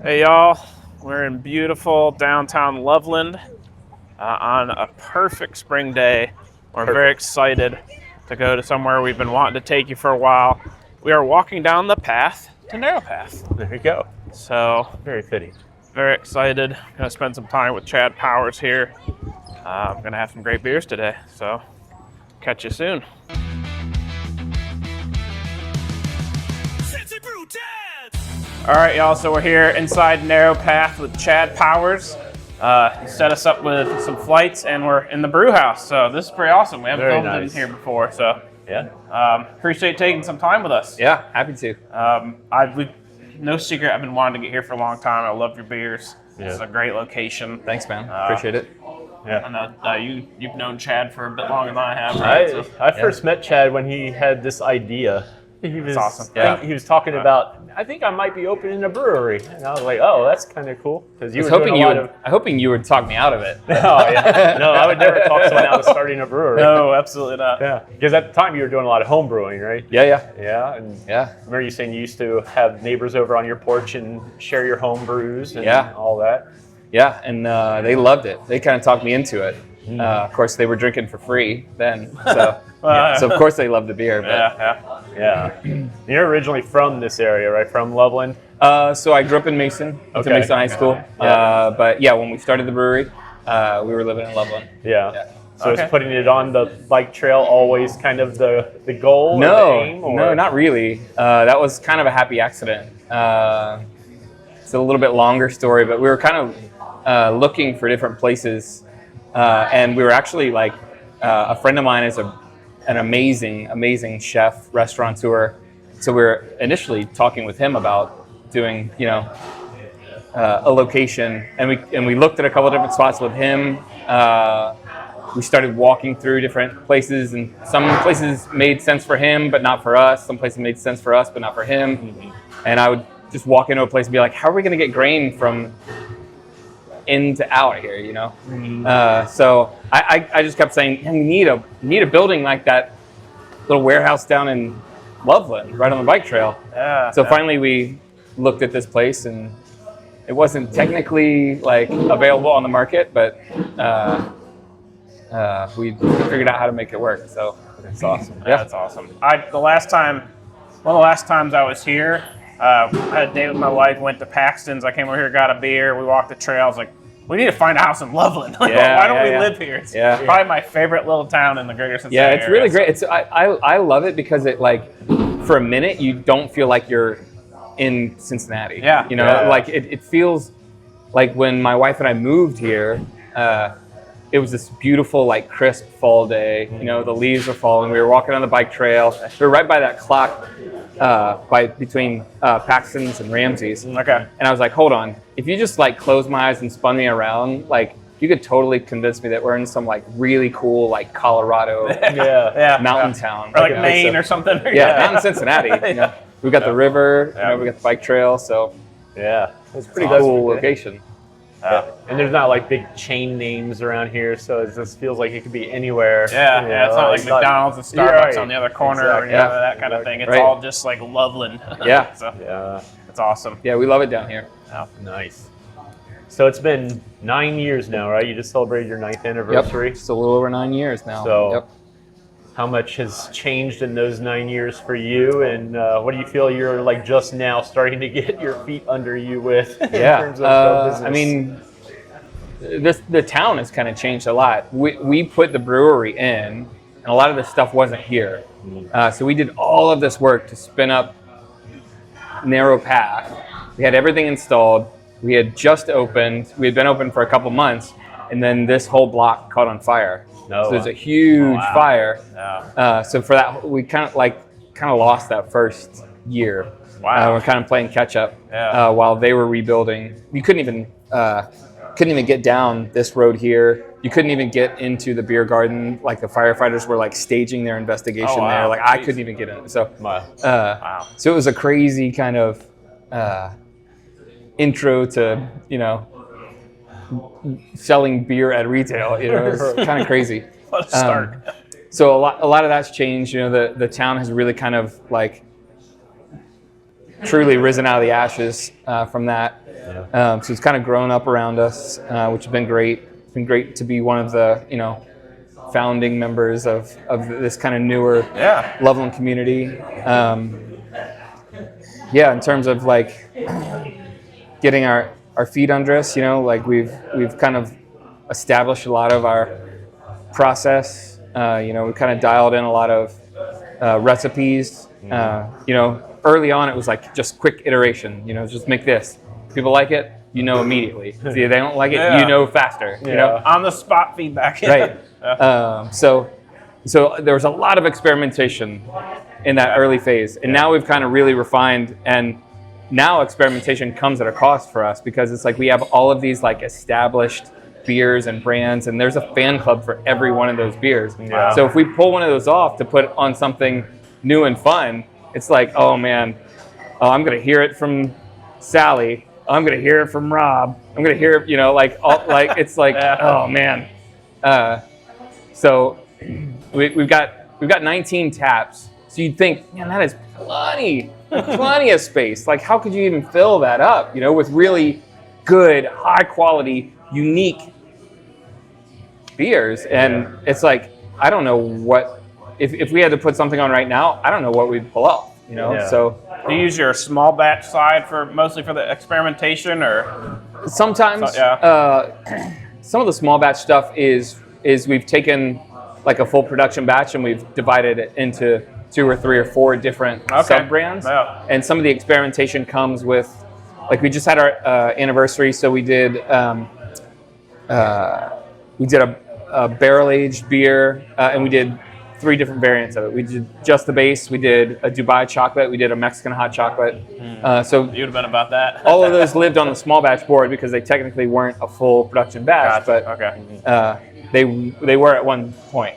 Hey y'all, we're in beautiful downtown Loveland on a perfect spring day. We're very excited to go to somewhere we've been wanting to take you for a while. We are walking down the path to Narrow Path. There you go. So, Very fitting. very excited. Gonna spend some time with Chad Powers here. I'm gonna have some great beers today, so catch you soon. Cincy Brew Dads! All right, y'all, so we're here inside Narrow Path with Chad Powers. He set us up with some flights, and we're in the brew house, so this is pretty awesome. We haven't Very filmed nice. in here before, so Yeah. appreciate taking some time with us. Yeah, happy to. No secret, I've been wanting to get here for a long time. I love your beers. It's Yeah. a great location. Thanks, man. Appreciate it. Yeah. I know you've known Chad for a bit longer than I have, right? I first met Chad when he had this idea. He was awesome. Yeah. he was talking about, I think I might be opening a brewery. And I was like, oh, that's kind of cool. Because I was hoping you would talk me out of it. Oh, yeah. No, I would never talk someone out of starting a brewery. No, absolutely not. Yeah. Because at the time you were doing a lot of home brewing, right? Yeah. Yeah. And Yeah. I remember you saying you used to have neighbors over on your porch and share your home brews and Yeah. all that. Yeah, and they loved it. They kind of talked me into it. Of course, they were drinking for free then, so so of course they loved the beer. But, Yeah. You're originally from this area, right? From Loveland? So I grew up in Mason. Went to Okay. Mason High School. Yeah. But yeah, when we started the brewery, we were living in Loveland. Yeah. Yeah. So Okay. is putting it on the bike trail always kind of the goal or the aim? Or? No, not really. That was kind of a happy accident. It's a little bit longer story, but we were kind of looking for different places, and we were actually like a friend of mine is an amazing chef, restaurateur. So we were initially talking with him about doing, a location, and we looked at a couple of different spots with him. We started walking through different places, and some places made sense for him, but not for us. Some places made sense for us, but not for him. Mm-hmm. And I would just walk into a place and be like, how are we going to get grain from in to out here, So I just kept saying, we need a building like that little warehouse down in Loveland, right on the bike trail. Yeah. So finally we looked at this place, and it wasn't technically like available on the market, but we figured out how to make it work. So That's awesome. Yeah, that's awesome. One of the last times I was here, I had a date with my wife, went to Paxton's. I came over here, got a beer. We walked the trail. I was like, we need to find a house in Loveland. Like, why don't we live here? It's probably my favorite little town in the greater Cincinnati yeah, it's really area. great. I love it because it, like, for a minute you don't feel like you're in Cincinnati. Yeah. Like it feels like when my wife and I moved here, it was this beautiful, like, crisp fall day. The leaves were falling. We were walking on the bike trail. We were right by that clock between Paxton's and Ramsey's. Okay. And I was like, hold on. If you just like closed my eyes and spun me around, like, you could totally convince me that we're in some like really cool like Colorado mountain town. Or like Maine or something. Not in Cincinnati. We've got the river, we got the bike trail, so Yeah. It's pretty cool location. And there's not like big chain names around here, so it just feels like it could be anywhere. Yeah, it's not like McDonald's and Starbucks on the other corner or Exactly. that kind of thing. It's all just like Loveland. Yeah. So Yeah. it's awesome. Yeah, we love it down here. Oh, nice. So it's been 9 years now, right? You just celebrated your 9th anniversary. It's a little over 9 years now. So how much has changed in those 9 years for you? And what do you feel you're like just now starting to get your feet under you with in terms of the business? I mean, the town has kind of changed a lot. We put the brewery in, and a lot of the stuff wasn't here. So we did all of this work to spin up Narrow Path. We had everything installed. We had just opened. We had been open for a couple months, and then this whole block caught on fire. So there's a huge fire. Yeah. So for that, we kind of lost that first year. Wow. We're kind of playing catch up Yeah. while they were rebuilding. You couldn't even get down this road here. You couldn't even get into the beer garden. Like, the firefighters were like staging their investigation Oh, wow. there. Like, I couldn't even get in. So Wow. so it was a crazy kind of intro to selling beer at retail. It was kind of crazy. What a start. So a lot of that's changed. The town has really kind of like truly risen out of the ashes from that. Yeah. So it's kind of grown up around us, which has been great. It's been great to be one of the, founding members of this kind of newer Loveland community. In terms of like getting our feet under us, we've kind of established a lot of our process. We kind of dialed in a lot of recipes. Early on it was like just quick iteration. Just make this. People like it, immediately. If they don't like it, faster. On the spot feedback. Right. So there was a lot of experimentation in that early phase, and now we've kind of really refined, and now experimentation comes at a cost for us because it's like we have all of these like established beers and brands, and there's a fan club for every one of those beers. Yeah. So if we pull one of those off to put on something new and fun, it's like, oh man, I'm gonna hear it from Sally, I'm gonna hear it from Rob, I'm gonna hear it, it's like, oh man. So we've got 19 taps. So you'd think, man, that is plenty of space. Like, how could you even fill that up? With really good, high quality, unique beers. And it's like, I don't know what if we had to put something on right now, I don't know what we'd pull off. So do you use your small batch side mostly for the experimentation, or sometimes some of the small batch stuff is we've taken like a full production batch and we've divided it into 2 or 3 or 4 different sub brands. Yeah. And some of the experimentation comes with, like, we just had our anniversary, so we did a barrel aged beer, and we did 3 different variants of it. We did just the base, we did a Dubai chocolate, we did a Mexican hot chocolate. So you'd have been about that. all of those lived on the small batch board because they technically weren't a full production batch, but they were at one point,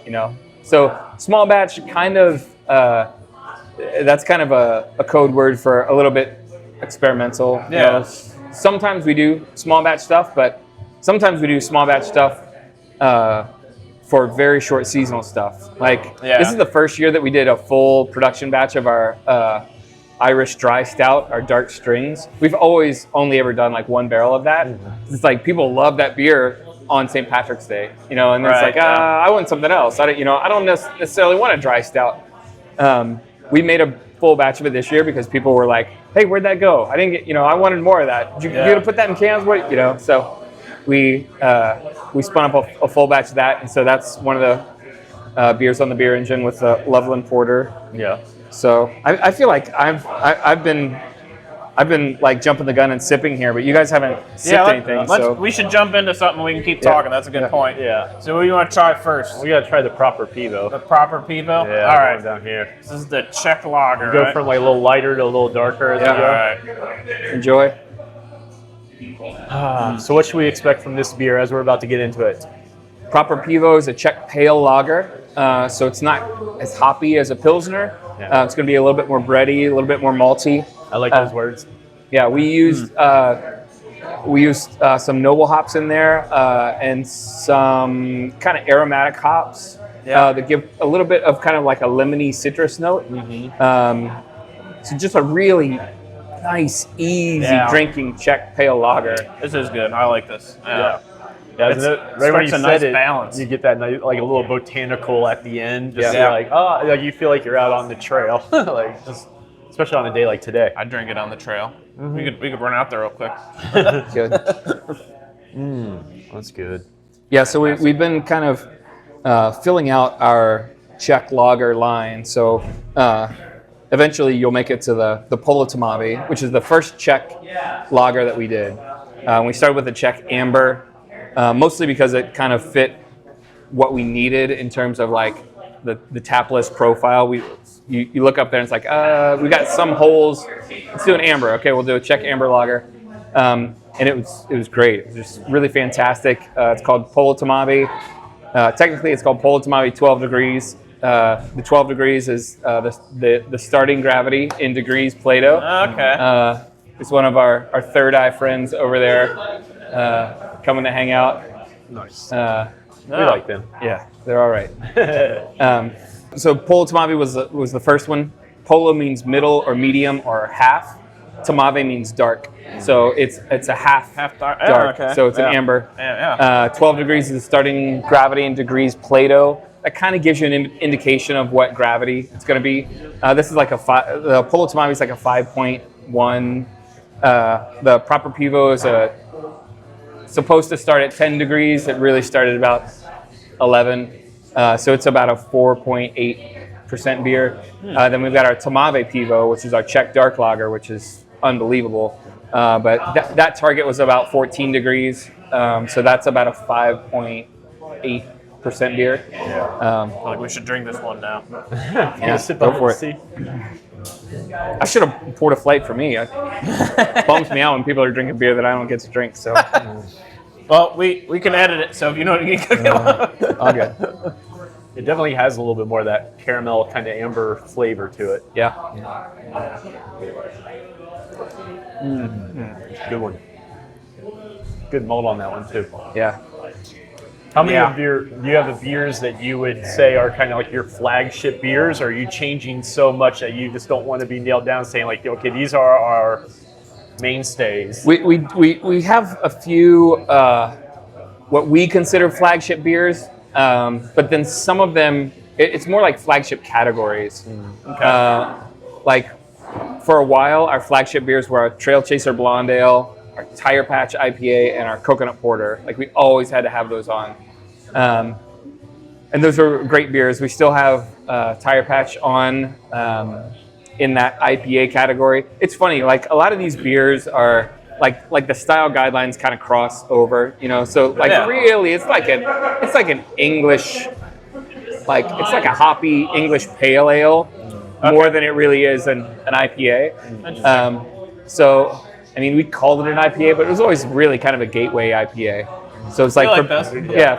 So small batch kind of, that's kind of a code word for a little bit experimental. Yeah. Sometimes we do small batch stuff, but sometimes we do small batch stuff for very short seasonal stuff. Like, this is the first year that we did a full production batch of our Irish dry stout, our dark strings. We've always only ever done like 1 barrel of that. It's like people love that beer on St. Patrick's Day, and it's like, I want something else. I don't necessarily want a dry stout. We made a full batch of it this year because people were like, hey, where'd that go? I didn't get, I wanted more of that. Did you gonna put that in cans? What, so we spun up a full batch of that, and so that's one of the beers on the beer engine with the Loveland Porter. Yeah. So I feel like I've been like jumping the gun and sipping here, but you guys haven't sipped anything. So we should jump into something we can keep talking. That's a good point. Yeah. So what do you want to try first? We gotta try the proper Pivo. The proper Pivo? Yeah. All right. Down here. This is the Czech lager, We go from like a little lighter to a little darker as we go. All right. enjoy. So what should we expect from this beer as we're about to get into it? Proper Pivo is a Czech pale lager, so it's not as hoppy as a Pilsner. Yeah. It's going to be a little bit more bready, a little bit more malty. I like those words. Yeah, we used some noble hops in there and some kind of aromatic hops that give a little bit of kind of like a lemony citrus note. So just a really nice, easy drinking Czech pale lager. This is good. I like this. Yeah, isn't it? Right when you a said nice it, balance. you get that nice, like a little botanical at the end. Just Yeah. like you feel like you're out on the trail, like just especially on a day like today. I'd drink it on the trail. We could run out there real quick. Good. That's good. Yeah, so we've been kind of filling out our Czech lager line. So eventually you'll make it to the Polotomavi, which is the first Czech lager that we did. We started with the Czech amber, mostly because it kind of fit what we needed in terms of like the tap list profile. You look up there and it's like, we got some holes. Let's do an amber. Okay, we'll do a Czech amber lager. And it was great. It was just really fantastic. It's called Polotomavi. Technically, it's called Polotomavi 12 degrees. The 12 degrees is the starting gravity in degrees Plato. Okay. It's one of our third eye friends over there coming to hang out. Nice. We like them. Yeah, they're all right. So Polotomavi was the first one. Polo means middle or medium or half. tamave means dark. So it's a half dark. dark. Okay. So it's an amber. 12 degrees is the starting gravity, and degrees Plato. That kind of gives you an indication of what gravity it's going to be. This is like the Polo Tamave is like a 5.1. The proper Pivo is supposed to start at 10 degrees. It really started about 11. So it's about a 4.8% beer. Then we've got our Tamave Pivo, which is our Czech dark lager, which is unbelievable. But that target was about 14 degrees. So that's about a 5.8% beer. Like we should drink this one now. Yeah, go for it. I should have poured a flight for me. It bums me out when people are drinking beer that I don't get to drink. So, well, we can edit it. So if you know what you can all good. It definitely has a little bit more of that caramel kind of amber flavor to it. yeah. Good one. Good malt on that one too. Yeah. How many of your, do you have the beers that you would say are kind of like your flagship beers? Or are you changing so much that you just don't want to be nailed down saying like, okay, these are our mainstays? We have a few what we consider flagship beers, but then some of them, it's more like flagship categories. Like for a while, our flagship beers were our Trail Chaser Blonde Ale, our Tire Patch IPA, and our Coconut Porter. Like we always had to have those on. And those are great beers. We still have Tire Patch on in that IPA category. It's funny, like a lot of these beers are like the style guidelines kind of cross over, you know. So like really, it's like an English, like it's like a hoppy English pale ale more than it really is an IPA. So I mean, we called it an IPA, but it was always really kind of a gateway IPA. So it's like,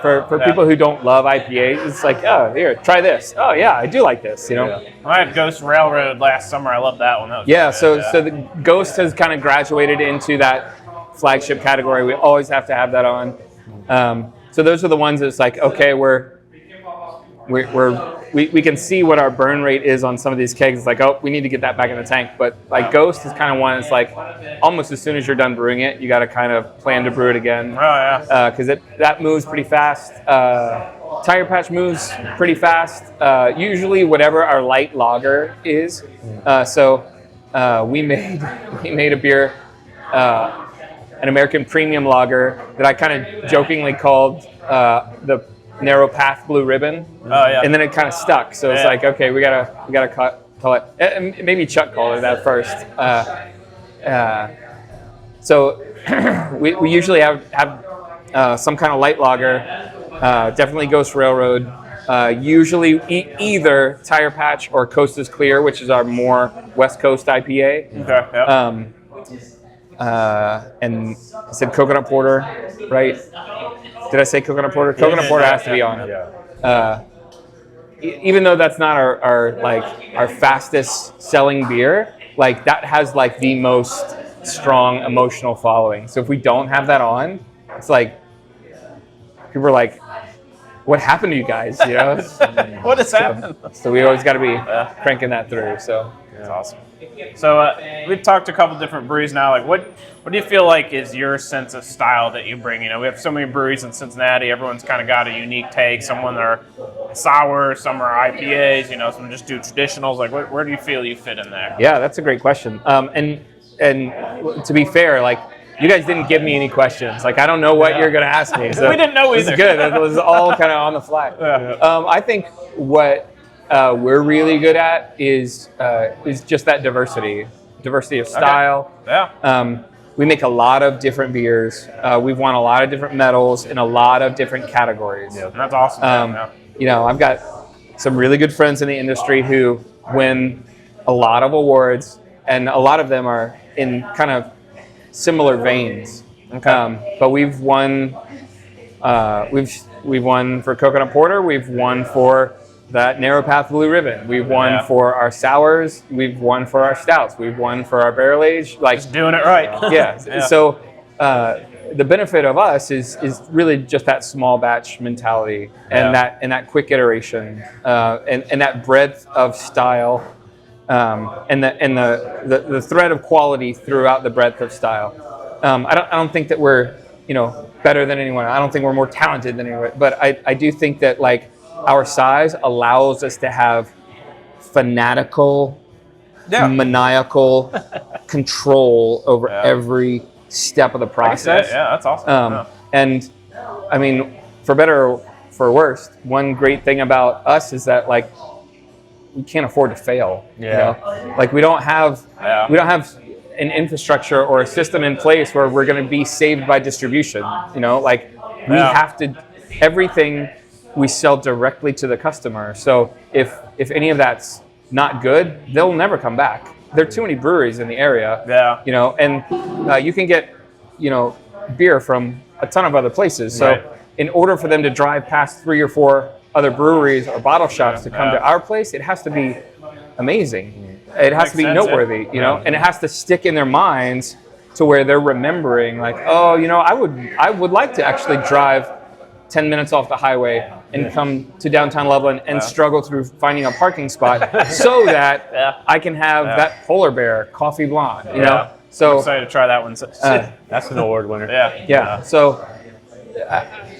for people who don't love IPAs, it's like, oh, here, try this. Oh yeah, I do like this, you know. I had Ghost Railroad last summer. I love that one. That was so the Ghost has kind of graduated into that flagship category. We always have to have that on. So those are the ones that's like, okay, we can see what our burn rate is on some of these kegs. It's like, oh, we need to get that back in the tank. But like Ghost is kind of one that's like, almost as soon as you're done brewing it, you got to kind of plan to brew it again. Because that moves pretty fast. Tire Patch moves pretty fast. Usually whatever our light lager is. So we made a beer, an American premium lager that I kind of jokingly called the Narrow Path Blue Ribbon. And then it kind of stuck. So it's like, okay, we gotta call it. And maybe Chuck called it that first. So we usually have some kind of light lager. Definitely Ghost Railroad. Usually either Tire Patch or Coast is Clear, which is our more West Coast IPA. And I said Coconut Porter, right? Did I say Coconut Porter? Coconut Porter has to be on. Even though that's not our fastest selling beer, like that has like the most strong emotional following. So if we don't have that on, it's like people are like, "What happened to you guys?" You know, what has happened? So we always got to be cranking that through. So that's awesome. So we've talked to a couple different breweries now. Like, what do you feel like is your sense of style that you bring? You know, we have so many breweries in Cincinnati. Everyone's kind of got a unique take. Some are sour, some are IPAs. You know, some just do traditionals. Like, where do you feel you fit in there? Yeah, that's a great question. And to be fair, like, you guys didn't give me any questions. Like, I don't know what you're going to ask me. So we didn't know either. It's good. It was all kind of on the fly. I think what we're really good at is just that diversity of style. We make a lot of different beers. We've won a lot of different medals in a lot of different categories. That's awesome. You know, I've got some really good friends in the industry who win a lot of awards, and a lot of them are in kind of similar veins. But we've won. We've won for Coconut Porter. We've won for that Narrow Path Blue Ribbon. We've won for our sours. We've won for our stouts. We've won for our barrel age. Like, just doing it right. So the benefit of us is really just that small batch mentality and that quick iteration and that breadth of style. and the thread of quality throughout the breadth of style. I don't think that we're better than anyone. I don't think we're more talented than anyone. But I do think that like our size allows us to have fanatical, maniacal control over every step of the process. Yeah, that's awesome. And I mean, for better or for worse, one great thing about us is that like we can't afford to fail. Like we don't have an infrastructure or a system in place where we're going to be saved by distribution. Like we have to, everything we sell directly to the customer. So if any of that's not good, they'll never come back. There are too many breweries in the area. And you can get beer from a ton of other places. So in order for them to drive past 3 or 4 other breweries or bottle shops to come to our place, it has to be amazing. It has to be noteworthy, and it has to stick in their minds to where they're remembering, like, oh, I would like to actually drive 10 minutes off the highway and come to downtown Loveland and struggle through finding a parking spot so that I can have that polar bear coffee blonde, So I'm excited to try that one. That's an award winner. So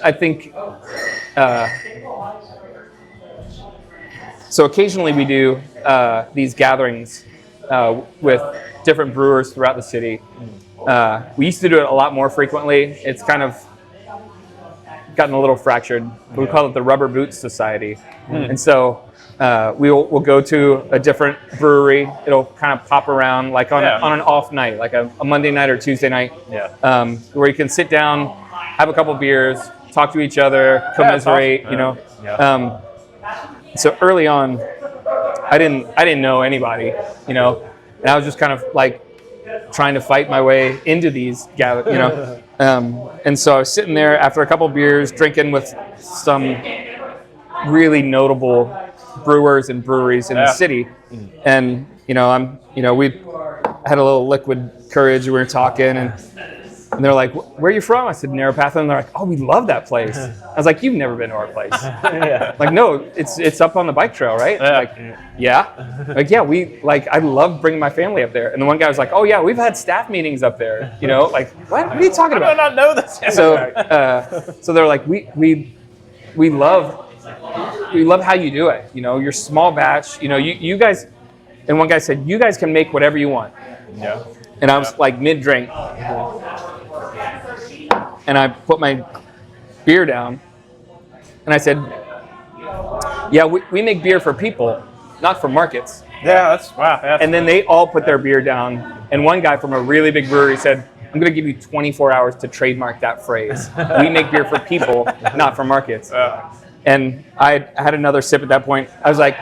I think. So occasionally we do these gatherings with different brewers throughout the city. We used to do it a lot more frequently. It's kind of gotten a little fractured. We call it the Rubber Boots Society. And so we'll go to a different brewery. It'll kind of pop around like on an off night, like a Monday night or Tuesday night, where you can sit down, have a couple beers, talk to each other, commiserate, So early on, I didn't know anybody, and I was just kind of like trying to fight my way into these gatherings, and so I was sitting there after a couple beers, drinking with some really notable brewers and breweries in the city, and we had a little liquid courage. We were talking, and they're like, "Where are you from?" I said, "Narrow Path." And they're like, "Oh, we love that place." I was like, "You've never been to our place." Like, no, it's up on the bike trail, right? Like, yeah. Like, yeah, I love bringing my family up there. And the one guy was like, "Oh yeah, we've had staff meetings up there." Like, what are you talking about? I do not know this. So they're like, we love how you do it. You're small batch. You guys. And one guy said, "You guys can make whatever you want." And I was like mid-drink. And I put my beer down, and I said, "Yeah, we make beer for people, not for markets." That's and then they all put their beer down, and one guy from a really big brewery said, "I'm going to give you 24 hours to trademark that phrase. We make beer for people, not for markets." And I had another sip at that point. I was like,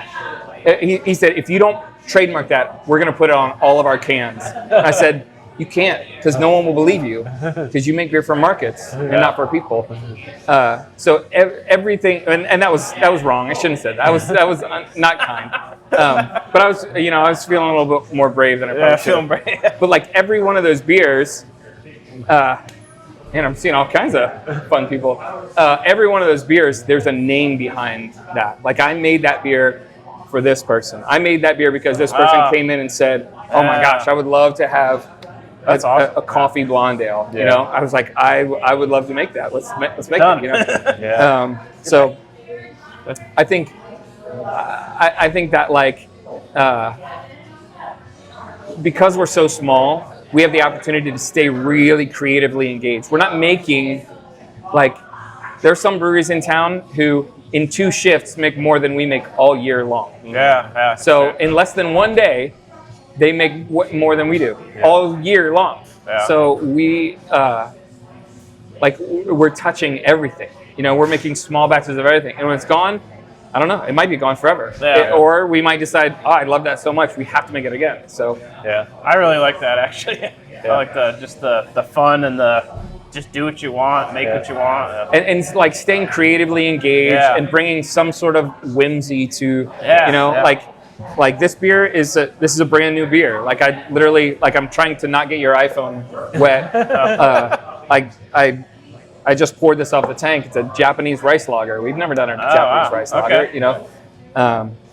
he said, "If you don't trademark that, we're going to put it on all of our cans." And I said, "You can't, because no one will believe you, because you make beer for markets and not for people." So everything, and that was wrong. I shouldn't have said that. That was not kind. But I was feeling a little bit more brave than I probably should. Feeling brave. But like every one of those beers, and I'm seeing all kinds of fun people. Every one of those beers, there's a name behind that. Like I made that beer for this person. I made that beer because this person came in and said, "Oh my gosh, I would love to have a coffee blonde ale." I was like, I would love to make that. Let's make it. So I think that like because we're so small, we have the opportunity to stay really creatively engaged. We're not making like there are some breweries in town who in 2 shifts make more than we make all year long. So in less than 1 day, they make more than we do all year long. So we we're touching everything. We're making small batches of everything, and when it's gone, I don't know. It might be gone forever, or we might decide, "Oh, I love that so much, we have to make it again." So I really like that actually. I like the fun and the just do what you want, make what you want, and like staying creatively engaged and bringing some sort of whimsy to like this beer is a brand new beer. Like I literally I'm trying to not get your iPhone wet. I just poured this off the tank. It's a Japanese rice lager. We've never done a Japanese rice lager,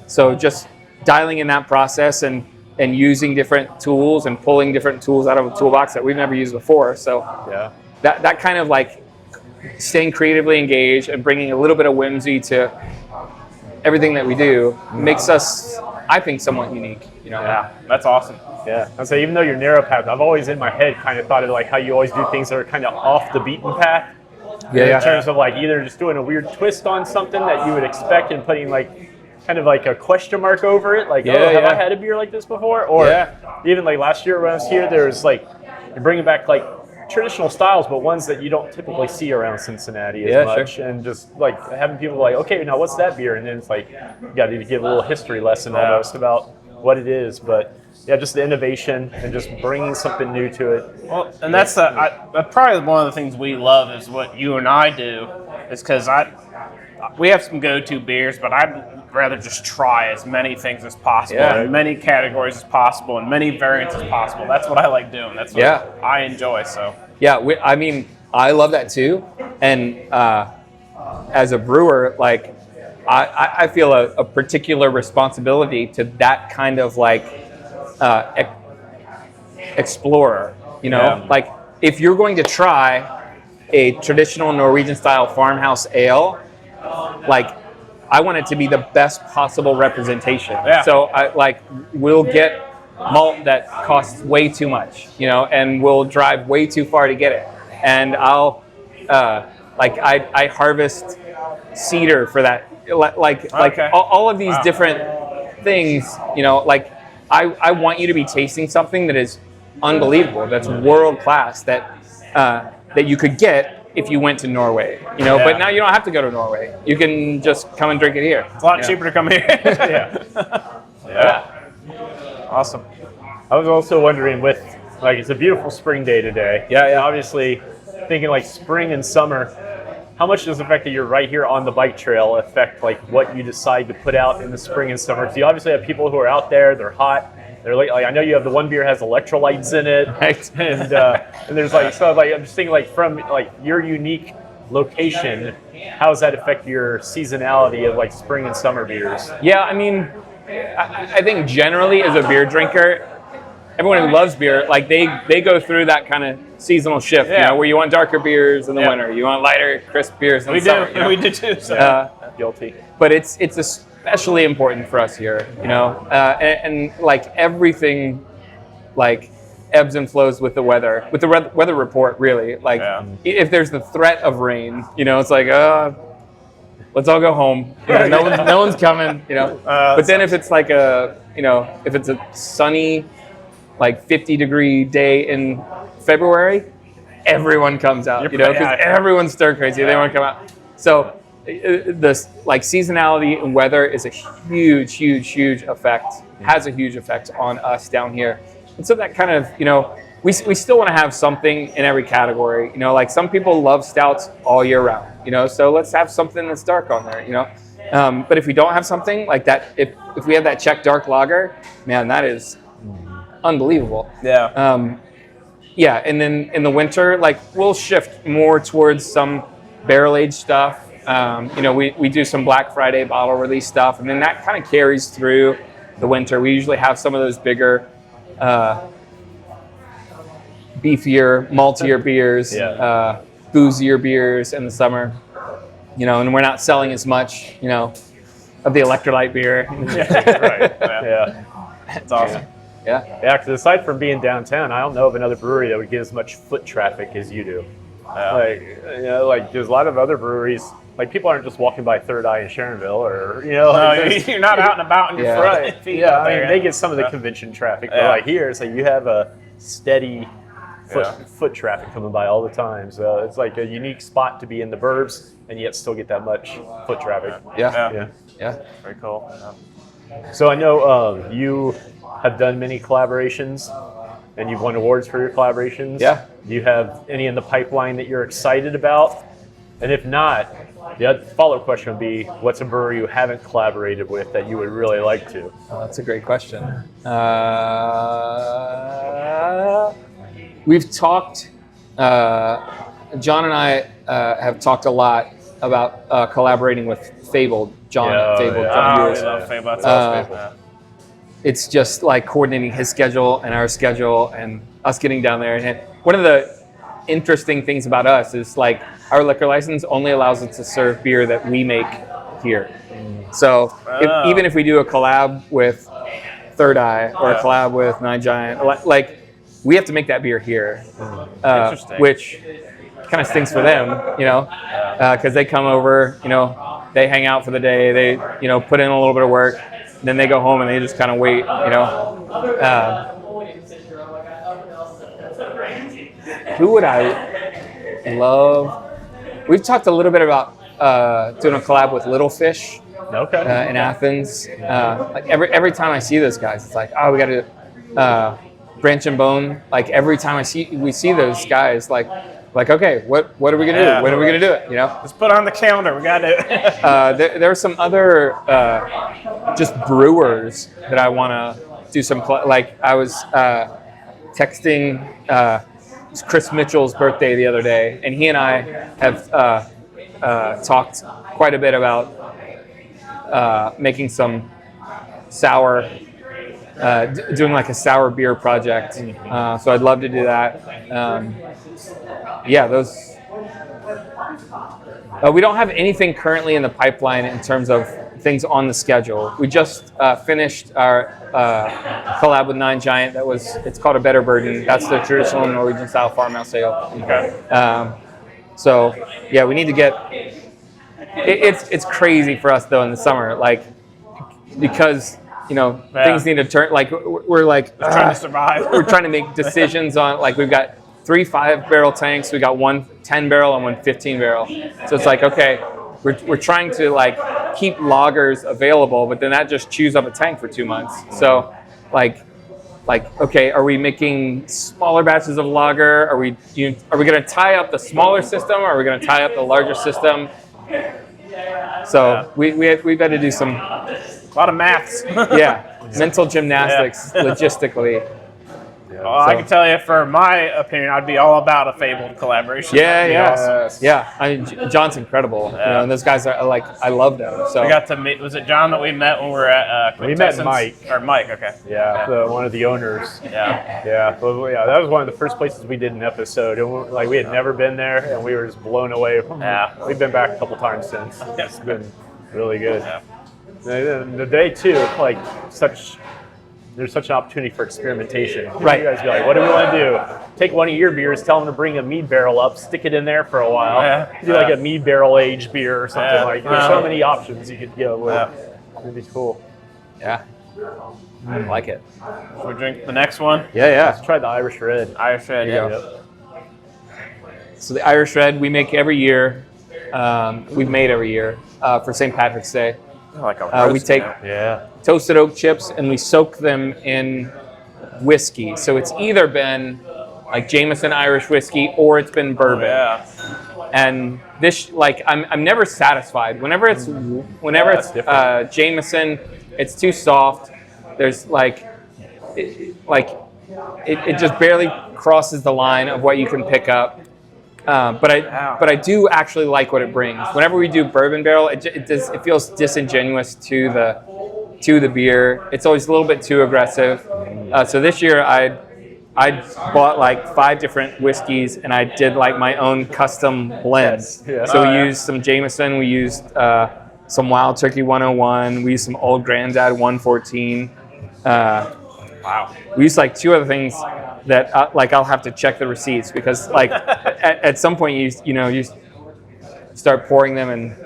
So just dialing in that process and using different tools and pulling different tools out of a toolbox that we've never used before. So that kind of like staying creatively engaged and bringing a little bit of whimsy to everything that we do makes us, I think, somewhat unique. Yeah, that's awesome. Yeah, and so even though you're narrow path, I've always in my head kind of thought of like how you always do things that are kind of off the beaten path. In terms of like either just doing a weird twist on something that you would expect and putting like kind of like a question mark over it, like, have I had a beer like this before? Or even like last year when I was here, there was like, you're bringing back like traditional styles, but ones that you don't typically see around Cincinnati as much. Sure. And just like having people like, okay, now what's that beer? And then it's like, you got to give a little history lesson almost about what it is. But yeah, just the innovation and just bringing something new to it. Well, and that's probably one of the things we love is what you and I do, is because we have some go-to beers, but I'd rather just try as many things as possible, in many categories as possible, and many variants as possible. That's what I like doing. That's what I enjoy. So I mean, I love that too. And as a brewer, like I feel a particular responsibility to that kind of like explorer. Like if you're going to try a traditional Norwegian style farmhouse ale, like I want it to be the best possible representation. So we'll get malt that costs way too much, and we'll drive way too far to get it. And I'll I harvest cedar for that, all of these different things. I want you to be tasting something that is unbelievable, that's world class, that you could get if you went to Norway, but now you don't have to go to Norway. You can just come and drink it here. It's a lot cheaper to come here. Awesome. I was also wondering it's a beautiful spring day today. Obviously thinking like spring and summer, how much does the fact that you're right here on the bike trail affect like what you decide to put out in the spring and summer? Because you obviously have people who are out there, they're hot. They're like I know you have the one beer has electrolytes in it, right? And there's I'm just thinking from your unique location, how does that affect your seasonality of spring and summer beers? Yeah, I mean, I think generally as a beer drinker, everyone who loves beer, they go through that kind of seasonal shift, where you want darker beers in the winter, you want lighter, crisp beers in the summer. We do too. So. Guilty. But it's especially important for us here, and everything, ebbs and flows with the weather, with the weather report. Really, if there's the threat of rain, it's let's all go home. No one's coming. But then if it's if it's a sunny, 50-degree day in February, everyone comes out. Because everyone's stir crazy. They want to come out. So. This seasonality and weather is a huge effect, has a huge effect on us down here. And so that kind of, we still want to have something in every category. Some people love stouts all year round, so let's have something that's dark on there, but if we don't have something like that, if we have that Czech dark lager, man, that is unbelievable. And then in the winter, we'll shift more towards some barrel-aged stuff. We do some Black Friday bottle release stuff, and then that kind of carries through the winter. We usually have some of those bigger, beefier, maltier beers, boozier beers in the summer, and we're not selling as much, of the electrolyte beer. It's awesome. Because aside from being downtown, I don't know of another brewery that would get as much foot traffic as you do. There's a lot of other breweries. People aren't just walking by Third Eye in Sharonville, or you're not out and about in your front. They get some of the convention traffic, but here it's you have a steady foot traffic coming by all the time. So it's a unique spot to be in the burbs, and yet still get that much foot traffic. Yeah. Very cool. So I know you have done many collaborations, and you've won awards for your collaborations. Do you have any in the pipeline that you're excited about? And if not, the follow-up question would be, what's a brewery you haven't collaborated with that you would really like to? Oh, that's a great question. We've talked, John and I have talked a lot about collaborating with Fabled. John at Fabled. We love Fabled. it's just like coordinating his schedule and our schedule and us getting down there. And one of the interesting things about us is like our liquor license only allows us to serve beer that we make here. So even if we do a collab with Third Eye or a collab with Nine Giant, like we have to make that beer here, which kind of stinks for them, because they come over, they hang out for the day, they put in a little bit of work, then they go home and they just kind of wait, Who would I love? We've talked a little bit about doing a collab with Little Fish. Okay. In Athens. Like every time I see those guys, it's like, oh, we got to Branch and Bone. Like every time we see those guys, like okay, what are we gonna do? When are we gonna do it? Let's put it on the calendar. We got to. There are some other just brewers that I want to do some. Like I was texting. It's Chris Mitchell's birthday the other day, and he and I have talked quite a bit about making some sour, doing like a sour beer project. So I'd love to do that. Those. We don't have anything currently in the pipeline in terms of things on the schedule. We just finished our collab with Nine Giant. It's called a Better Burden. That's the traditional Norwegian style farmhouse ale. Okay. So yeah, we need to get. It's crazy for us though in the summer, like because things need to turn. Like we're like trying to survive. We're trying to make decisions on like we've got 3 5-barrel tanks. We got 1 10-barrel and 1 15-barrel. So it's like okay, we're trying to like keep lagers available, but then that just chews up a tank for 2 months. So like okay, are we making smaller batches of lager? Are we going to tie up the smaller system? Or are we going to tie up the larger system? So we've had to do a lot of maths. Mental gymnastics logistically. I can tell you, for my opinion, I'd be all about a Fabled collaboration. Awesome. I mean, John's incredible. And those guys are like, I love them. So we got to meet. Was it John that we met when we were at? We met Mike. Or Mike, okay. One of the owners. That was one of the first places we did an episode, and we had never been there, and we were just blown away. We've been back a couple times since. It's been really good. The day too, there's such an opportunity for experimentation. Right. You guys be like, what do we want to do? Take one of your beers, tell them to bring a mead barrel up, stick it in there for a while. Do like a mead barrel aged beer or something like that. There's so many options you could go with. It'd be cool. Yeah. I like it. Should we drink the next one? Let's try the Irish Red. Irish Red, So the Irish Red we make every year. We've made every year for St. Patrick's Day. Like a we take toasted oak chips and we soak them in whiskey. So it's either been like Jameson Irish whiskey or it's been bourbon. And this, like, I'm never satisfied. Whenever it's Jameson, it's too soft. There's it just barely crosses the line of what you can pick up. But I do actually like what it brings. Whenever we do bourbon barrel, it feels disingenuous to the beer. It's always a little bit too aggressive. So this year I bought like 5 different whiskeys and I did like my own custom blends. So we used some Jameson, we used some Wild Turkey 101, we used some Old Grandad 114. We used like 2 other things that I'll have to check the receipts because like at some point you start pouring them and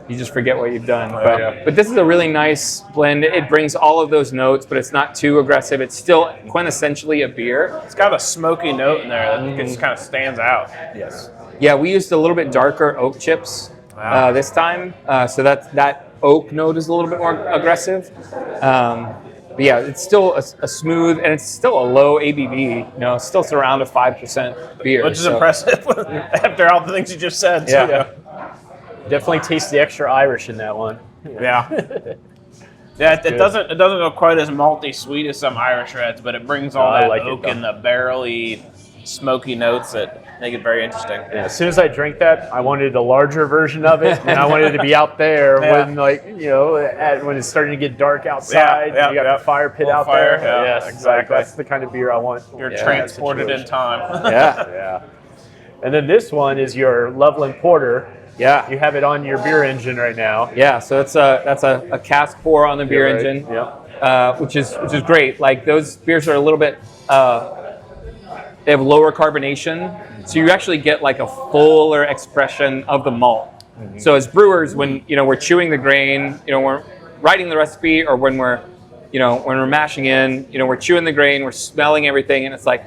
you just forget what you've done. But this is a really nice blend. It brings all of those notes, but it's not too aggressive. It's still quintessentially a beer. It's got a smoky note in there that just kind of stands out. Yeah, we used a little bit darker oak chips this time, so that oak note is a little bit more aggressive. But yeah, it's still a smooth, and it's still a low ABV. It's still around a 5% beer, which is impressive after all the things you just said. Definitely taste the extra Irish in that one. It doesn't go quite as malty sweet as some Irish Reds, but it brings all that oak and the barrely smoky notes that make it very interesting. Yeah, as soon as I drank that, I wanted a larger version of it, and I wanted to be out there when, like, you know, when it's starting to get dark outside. You got the fire pit out there. Yeah, Yes, exactly. That's the kind of beer I want. You're transported in time. Yeah. And then this one is your Loveland Porter. Yeah. You have it on your beer engine right now. Yeah, so that's a cask pour on the beer engine, which is great. Like, those beers are a little bit, they have lower carbonation, so you actually get like a fuller expression of the malt. Mm-hmm. So as brewers, when we're chewing the grain, we're writing the recipe, or when we're mashing in, we're chewing the grain, we're smelling everything, and it's like,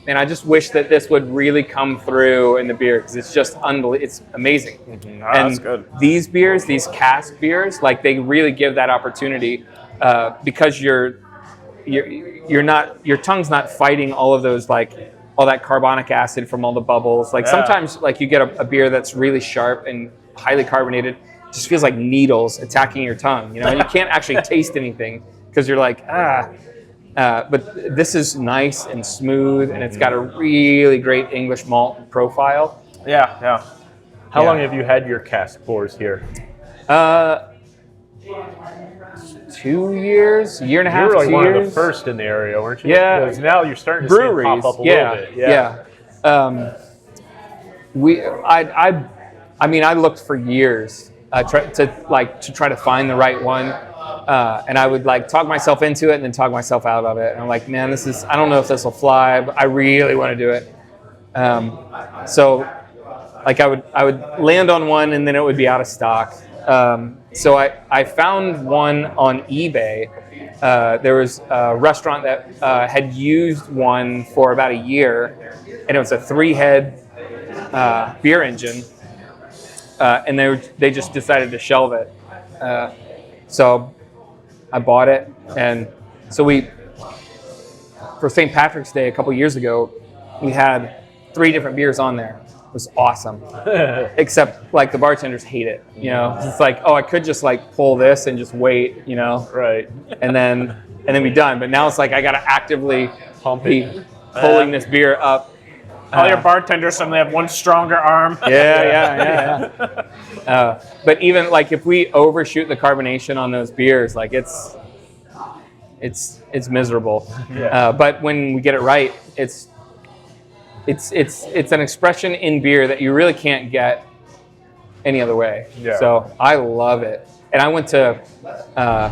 and I just wish that this would really come through in the beer, because it's just it's amazing. Mm-hmm. And that's good. These beers, these cask beers, like, they really give that opportunity, because your tongue's not fighting all of those, like, all that carbonic acid from all the bubbles. Like, sometimes, like, you get a beer that's really sharp and highly carbonated, it just feels like needles attacking your tongue, and you can't actually taste anything because you're like, but this is nice and smooth, and it's got a really great English malt profile. Yeah. How long have you had your cask pours here? 2 years, year and a half. You were like 2 one years. of the first in the area, weren't you? Yeah. Because now you're starting to Breweries, see it pop up a little bit. I looked for years to try to find the right one, and I would, like, talk myself into it and then talk myself out of it. And I'm like, man, I don't know if this will fly, but I really want to do it. So, like, I would land on one and then it would be out of stock. So I found one on eBay. There was a restaurant that had used one for about a year, and it was a 3-head beer engine, and they just decided to shelve it. So I bought it, and so for St. Patrick's Day a couple years ago, we had 3 different beers on there. It was awesome. Except, like, the bartenders hate it, It's like, I could just, like, pull this and just wait, Right. and then be done. But now it's like I gotta actively be pulling this beer up. All your bartenders suddenly have one stronger arm. Yeah. But even, like, if we overshoot the carbonation on those beers, like, it's miserable. Yeah. But when we get it right, it's an expression in beer that you really can't get any other way. Yeah. So I love it. And I went to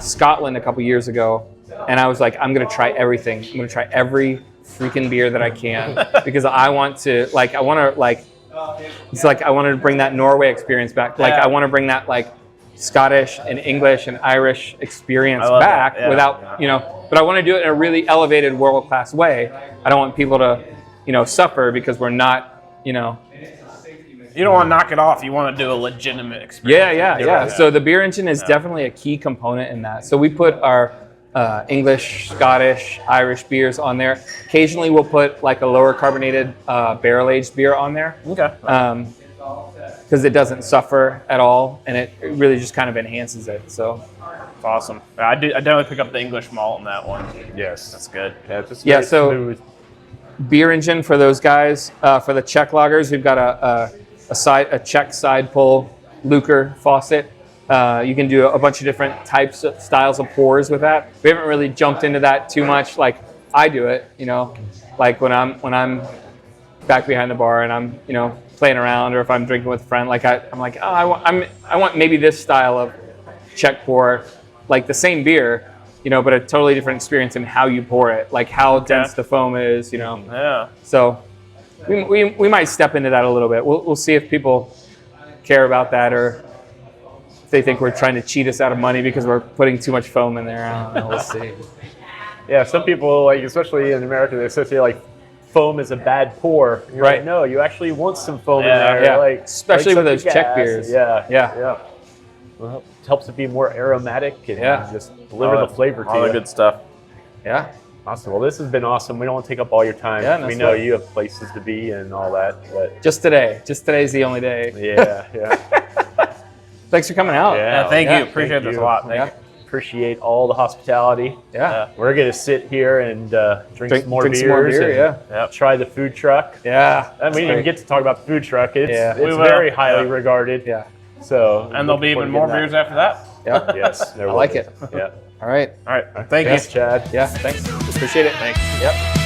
Scotland a couple years ago, and I was like, I'm going to try everything. I'm going to try every freaking beer that I can, because I want to bring that Norway experience back. Like, I want to bring that, like, Scottish and English and Irish experience back without, but I want to do it in a really elevated, world-class way. I don't want people to, suffer because we're not, You don't want to knock it off. You want to do a legitimate experience. Yeah. So the beer engine is definitely a key component in that. So we put our English, Scottish, Irish beers on there. Occasionally we'll put, like, a lower carbonated barrel-aged beer on there. Okay. Because it doesn't suffer at all, and it really just kind of enhances it. So it's awesome. I definitely pick up the English malt in that one. Yes. That's good. Yeah, so smooth. Beer engine for those guys. For the Czech lagers, we've got a Czech side pull Luker faucet. You can do a bunch of different styles of pours with that. We haven't really jumped into that too much. Like, I do it, like when I'm back behind the bar and I'm, playing around, or if I'm drinking with a friend, like I'm like, I want maybe this style of Czech pour, like the same beer, but a totally different experience in how you pour it, like how dense the foam is, Yeah. So we might step into that a little bit. We'll see if people care about that, or if they think we're trying to cheat us out of money because we're putting too much foam in there. I don't know. We'll see. Yeah, some people, like, especially in America, they associate, like, foam is a bad pour. You're right. Like, no, you actually want some foam in there. Yeah. Like, especially with those gas. Czech beers. Yeah. Well, it helps it be more aromatic and just deliver the flavor to you. All the good stuff. Yeah. Awesome. Well, this has been awesome. We don't want to take up all your time. Yeah, we know you have places to be and all that. But just today's the only day. Yeah. Thanks for coming out. Yeah, thank you. Appreciate this a lot. Yeah. appreciate all the hospitality. Yeah. We're going to sit here and drink some more drink beers. some more beer, and try the food truck. Yeah. And we didn't even get to talk about the food truck. It's will. very highly regarded. Yeah. So, And there'll be even more beers after that. Yeah. Yes. I like it. Yeah. All right. All right. Thank Thanks, you. Chad. Yeah. Thanks. Appreciate it. Thanks. Yep.